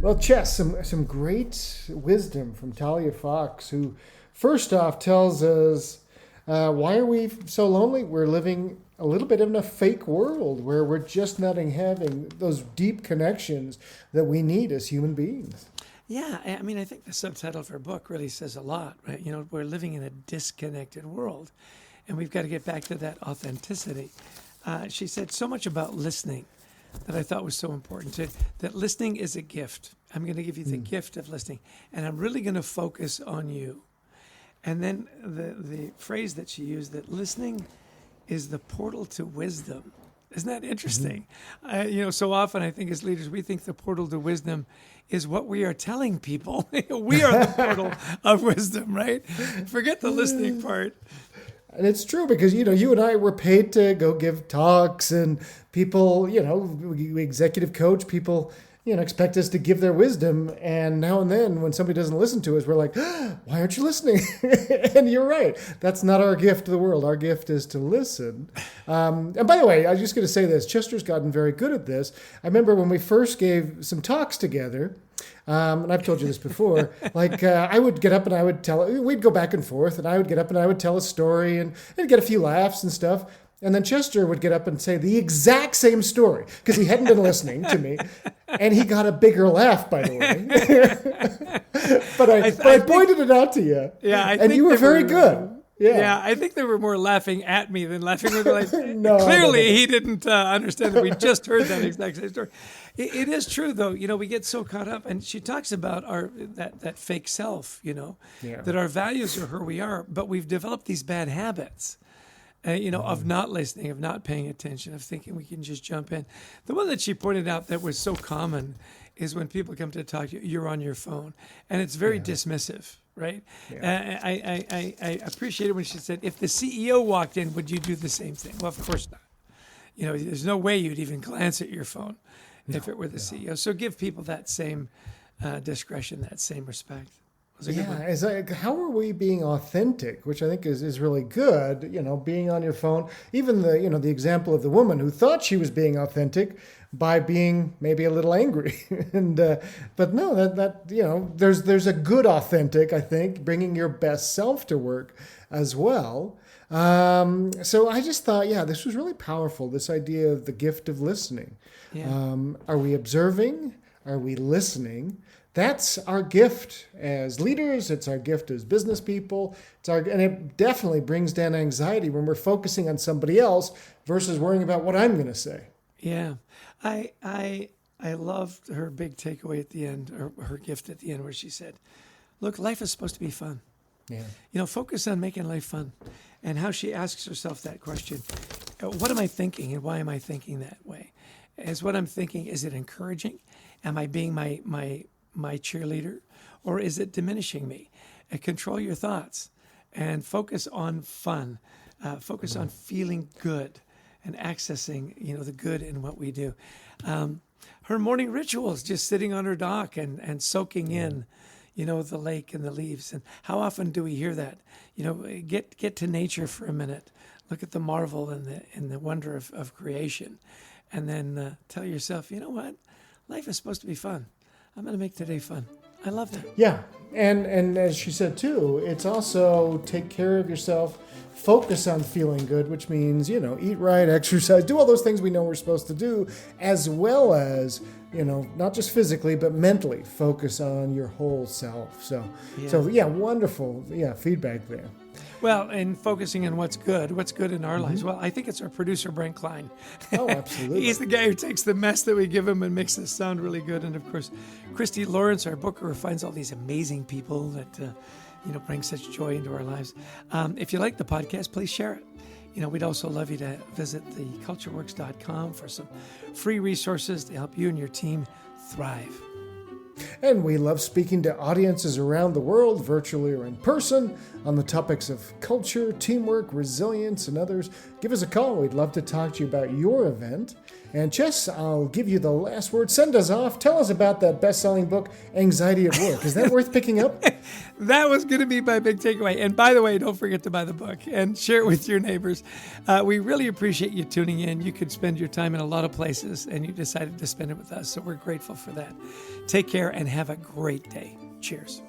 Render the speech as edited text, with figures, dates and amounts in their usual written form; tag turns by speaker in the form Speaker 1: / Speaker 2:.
Speaker 1: Well, Chess, some great wisdom from Talia Fox, who first off tells us, why are we so lonely? We're living a little bit in a fake world where we're just not having those deep connections that we need as human beings.
Speaker 2: Yeah, I mean, I think the subtitle of her book really says a lot, right? You know, we're living in a disconnected world, and we've got to get back to that authenticity. She said so much about listening that I thought was so important, that listening is a gift. I'm going to give you the gift of listening, and I'm really going to focus on you. And then the phrase that she used, that listening is the portal to wisdom. Isn't that interesting? So often I think as leaders, we think the portal to wisdom is what we are telling people. We are the portal of wisdom, right? Forget the listening part.
Speaker 1: And it's true because, you and I were paid to go give talks, and people, we executive coach, people, expect us to give their wisdom. And now and then when somebody doesn't listen to us, we're like, why aren't you listening? And you're right. That's not our gift to the world. Our gift is to listen. And by the way, I was just going to say this. Chester's gotten very good at this. I remember when we first gave some talks together, and I've told you this before, I would get up and I would we'd go back and forth, and I would get up and I would tell a story and get a few laughs and stuff. And then Chester would get up and say the exact same story because he hadn't been listening to me. And he got a bigger laugh, by the way. But I pointed it out to you.
Speaker 2: Yeah,
Speaker 1: and you were very good.
Speaker 2: Yeah, I think they were more laughing at me than laughing with me.
Speaker 1: No,
Speaker 2: Clearly, he didn't understand that we just heard that exact same story. It is true, though. We get so caught up, and she talks about that fake self. That our values are who we are, but we've developed these bad habits. Of not listening, of not paying attention, of thinking we can just jump in. The one that she pointed out that was so common is when people come to talk to you, you're on your phone, and it's very dismissive. Right? Yeah. I appreciate it when she said, if the CEO walked in, would you do the same thing? Well, of course not. There's no way you'd even glance at your phone if it were the CEO. So give people that same discretion, that same respect.
Speaker 1: It's like, how are we being authentic, which I think is really good, being on your phone. Even the example of the woman who thought she was being authentic by being maybe a little angry. And but no, that there's a good authentic, I think, bringing your best self to work as well. So I just thought, this was really powerful, this idea of the gift of listening. Yeah. Are we observing? Are we listening? That's our gift as leaders. It's our gift as business people. And it definitely brings down anxiety when we're focusing on somebody else versus worrying about what I'm going to say.
Speaker 2: Yeah, I loved her big takeaway at the end, or her gift at the end, where she said, "Look, life is supposed to be fun. Yeah, focus on making life fun." And how she asks herself that question: what am I thinking, and why am I thinking that way? Is what I'm thinking, is it encouraging? Am I being my cheerleader, or is it diminishing me? And control your thoughts and focus on fun, focus on feeling good and accessing, the good in what we do. Her morning rituals, just sitting on her dock and soaking in, the lake and the leaves. And how often do we hear that? Get to nature for a minute, look at the marvel and the wonder of creation, and then tell yourself, you know what? Life is supposed to be fun. I'm going to make today fun. I love that.
Speaker 1: Yeah. And as she said, too, it's also take care of yourself, focus on feeling good, which means, eat right, exercise, do all those things we know we're supposed to do, as well as, not just physically, but mentally focus on your whole self. So wonderful. Feedback there.
Speaker 2: Well, and focusing on what's good in our lives. Well, I think it's our producer, Brent Klein.
Speaker 1: Oh, absolutely.
Speaker 2: He's the guy who takes the mess that we give him and makes it sound really good. And of course, Christy Lawrence, our booker, who finds all these amazing people that, bring such joy into our lives. If you like the podcast, please share it. We'd also love you to visit thecultureworks.com for some free resources to help you and your team thrive.
Speaker 1: And we love speaking to audiences around the world, virtually or in person, on the topics of culture, teamwork, resilience, and others. Give us a call. We'd love to talk to you about your event. And Chess, I'll give you the last word. Send us off. Tell us about that best-selling book, Anxiety at Work. Is that worth picking up?
Speaker 2: That was going to be my big takeaway. And by the way, don't forget to buy the book and share it with your neighbors. We really appreciate you tuning in. You could spend your time in a lot of places, and you decided to spend it with us. So we're grateful for that. Take care and have a great day. Cheers.